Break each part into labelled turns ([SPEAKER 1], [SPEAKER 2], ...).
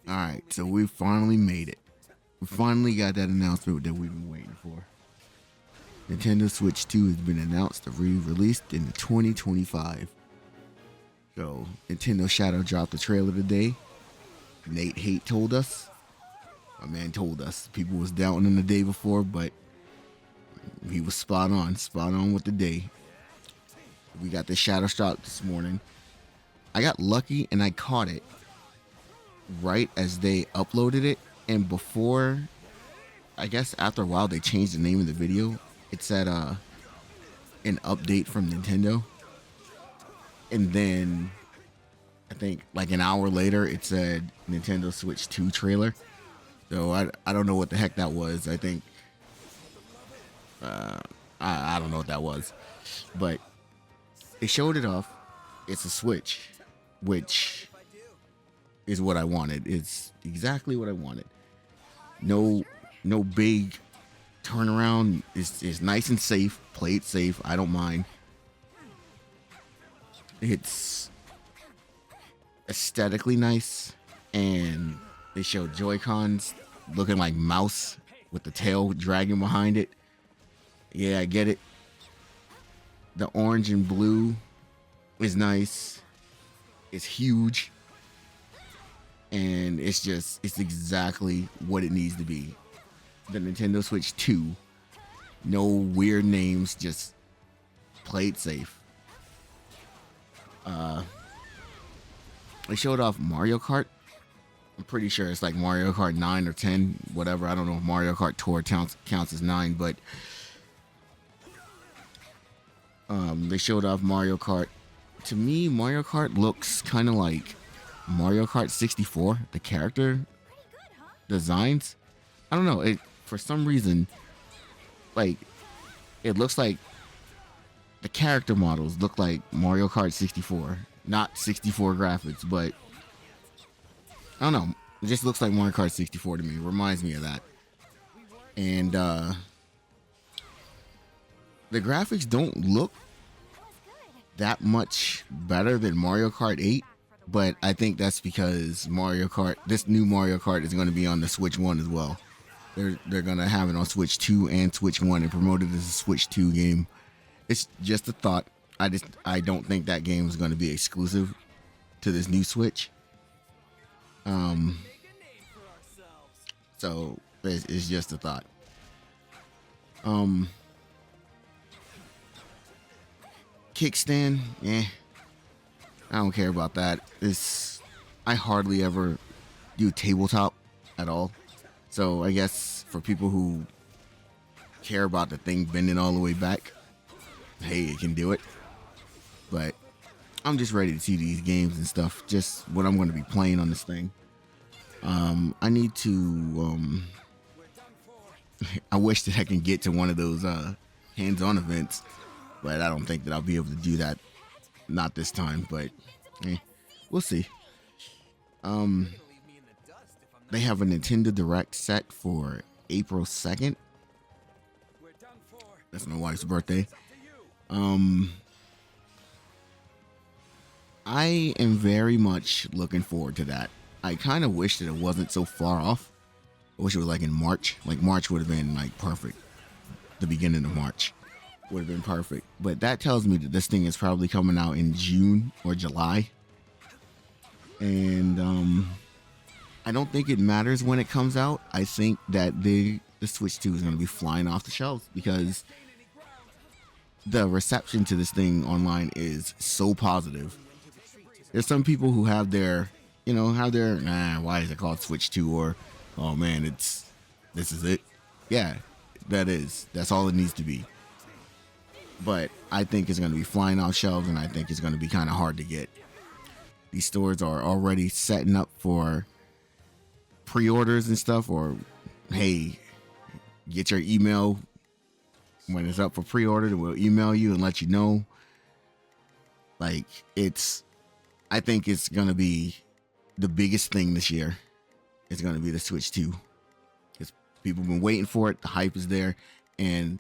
[SPEAKER 1] Alright, so we finally made it. We finally got that announcement that we've been waiting for. Nintendo Switch 2 has been announced to be released in 2025. So, Nintendo Shadow dropped the trailer today. Nate Hate told us. My man told us. People was doubting him the day before, but he was spot on with the day. We got the Shadow drop this morning. I got lucky and I caught it right as they uploaded it, and before, I guess after a while, they changed the name of the video. It said an update from Nintendo, and then I think like an hour later it said Nintendo Switch 2 trailer. So I don't know what the heck that was. I think I don't know what that was, but they showed it off. It's a Switch, which is what I wanted. It's exactly what I wanted. No big turnaround. It's nice and safe. Play it safe. I don't mind. It's aesthetically nice, and they showed Joy-Cons looking like mouse with the tail dragging behind it. Yeah, I get it. The orange and blue is nice. It's huge. And it's exactly what it needs to be. The Nintendo Switch 2. No weird names, just play it safe. They showed off Mario Kart. I'm pretty sure it's like Mario Kart 9 or 10, whatever. I don't know if Mario Kart Tour counts as 9, but they showed off Mario Kart. To me, Mario Kart looks kind of like Mario Kart 64. The character designs, I don't know. It for some reason, like, it looks like the character models look like Mario Kart 64, not 64 graphics, but I don't know. It just looks like Mario Kart 64 to me. It reminds me of that. And the graphics don't look that much better than Mario Kart 8, but I think that's because this new Mario Kart is going to be on the Switch 1 as well. They're going to have it on Switch 2 and Switch 1 and promote it as a Switch 2 game. It's just a thought. I don't think that game is going to be exclusive to this new Switch. So it's just a thought. Kickstand, I don't care about that. I hardly ever do tabletop at all. So I guess for people who care about the thing bending all the way back, hey, it can do it. But I'm just ready to see these games and stuff, just what I'm going to be playing on this thing. I need to I wish that I can get to one of those hands-on events, but I don't think that I'll be able to do that. Not this time, but we'll see. They have a Nintendo Direct set for April 2nd. That's my wife's birthday. I am very much looking forward to that. I kind of wish that it wasn't so far off. I wish it was like in March. Like March would have been like perfect. The beginning of March would have been perfect. But that tells me that this thing is probably coming out in June or July. And I don't think it matters when it comes out. I think that the Switch 2 is going to be flying off the shelves because the reception to this thing online is so positive. There's some people who have their, why is it called Switch 2? Or, oh man, this is it. Yeah, that's all it needs to be. But I think it's going to be flying off shelves, and I think it's going to be kind of hard to get. These stores are already setting up for pre-orders and stuff, or hey, get your email when it's up for pre-order. We'll email you and let you know. Like, I think it's going to be the biggest thing this year. It's going to be the Switch 2. Because people have been waiting for it. The hype is there. And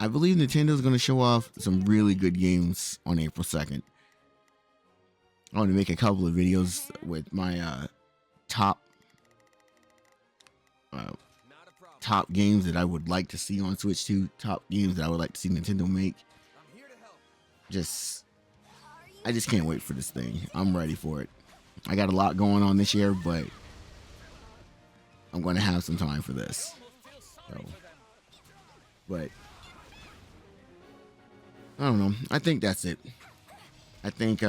[SPEAKER 1] I believe Nintendo is going to show off some really good games on April 2nd. I want to make a couple of videos with my top uh, top games that I would like to see on Switch 2, top games that I would like to see Nintendo make. I just can't wait for this thing. I'm ready for it. I got a lot going on this year, but I'm going to have some time for this. So, but I don't know. I think that's it. I think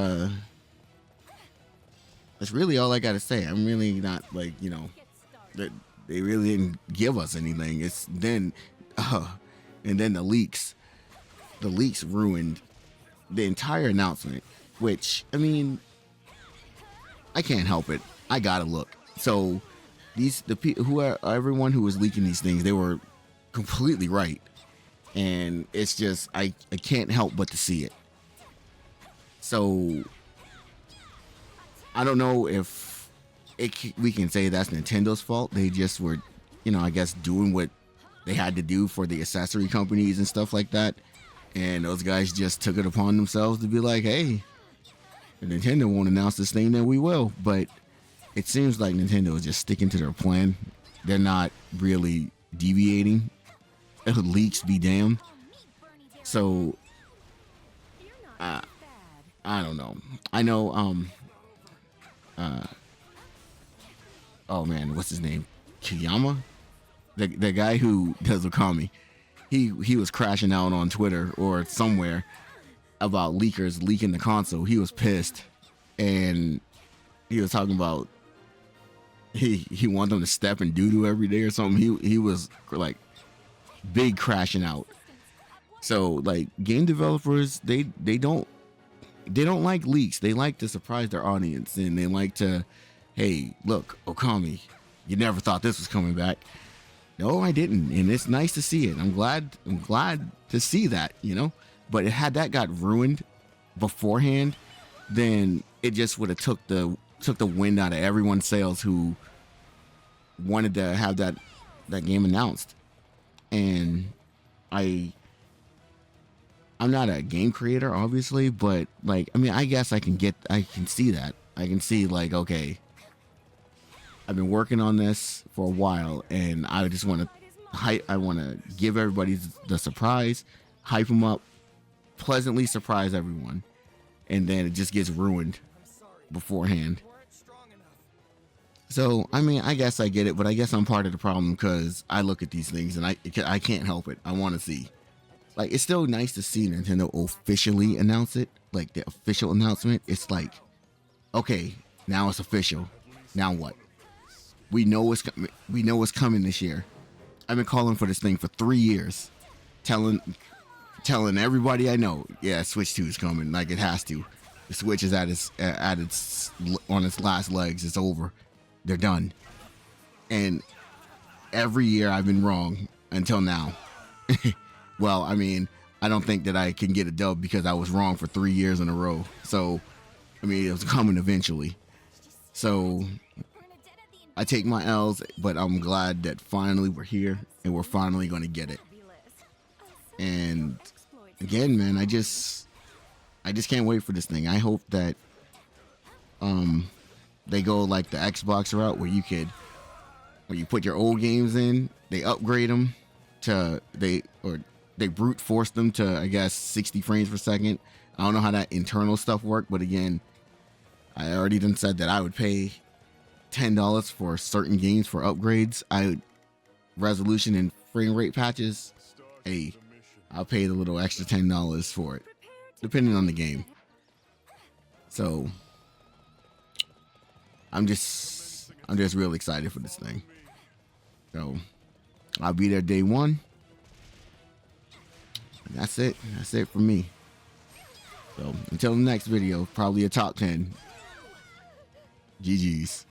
[SPEAKER 1] that's really all I got to say. I'm really not like, you know, that they really didn't give us anything. It's then and then the leaks ruined the entire announcement, which, I mean, I can't help it. I gotta look. So the people who are everyone who was leaking these things, they were completely right, and it's just I can't help but to see it. So I don't know if we can say that's Nintendo's fault. They just were, you know, I guess doing what they had to do for the accessory companies and stuff like that. And those guys just took it upon themselves to be like, hey, if Nintendo won't announce this thing, then we will. But it seems like Nintendo is just sticking to their plan. They're not really deviating. Leaks be damned. So, I don't know. I know, oh man, what's his name? Kiyama? The guy who does Okami. He was crashing out on Twitter or somewhere about leakers leaking the console. He was pissed, and he was talking about he wanted them to step in doo-doo every day or something. He was like big crashing out. So like game developers, they don't like leaks. They like to surprise their audience, and they like to, hey, look, Okami, you never thought this was coming back. No, I didn't, and it's nice to see it. I'm glad to see that, you know. But had that got ruined beforehand, then it just would have took the wind out of everyone's sails who wanted to have that game announced. And I'm not a game creator, obviously, but like, I mean, I guess I can see that. I can see like, okay, I've been working on this for a while, and I just want to I want to give everybody the surprise, hype them up, pleasantly surprise everyone, and then it just gets ruined beforehand. So, I mean, I guess I get it, but I guess I'm part of the problem because I look at these things and I can't help it. I want to see. Like, it's still nice to see Nintendo officially announce it, like the official announcement. It's like, okay, now it's official. Now what? We know what's coming this year. I've been calling for this thing for 3 years, telling everybody I know, yeah, Switch 2 is coming. Like, it has to. The Switch is on its last legs. It's over. They're done. And every year I've been wrong until now. Well, I mean, I don't think that I can get a dub because I was wrong for 3 years in a row. So, I mean, it was coming eventually. So I take my L's, but I'm glad that finally we're here and we're finally going to get it. And again, man, I just can't wait for this thing. I hope that they go like the Xbox route where you put your old games in, they upgrade them to they brute force them to, I guess, 60 frames per second. I don't know how that internal stuff worked, but again, I already done said that I would pay $10 for certain games for upgrades. Resolution and frame rate patches, hey, I'll pay the little extra $10 for it, depending on the game. So I'm just real excited for this thing. So I'll be there day one. And that's it. That's it for me. So until the next video, probably a top 10. GG's.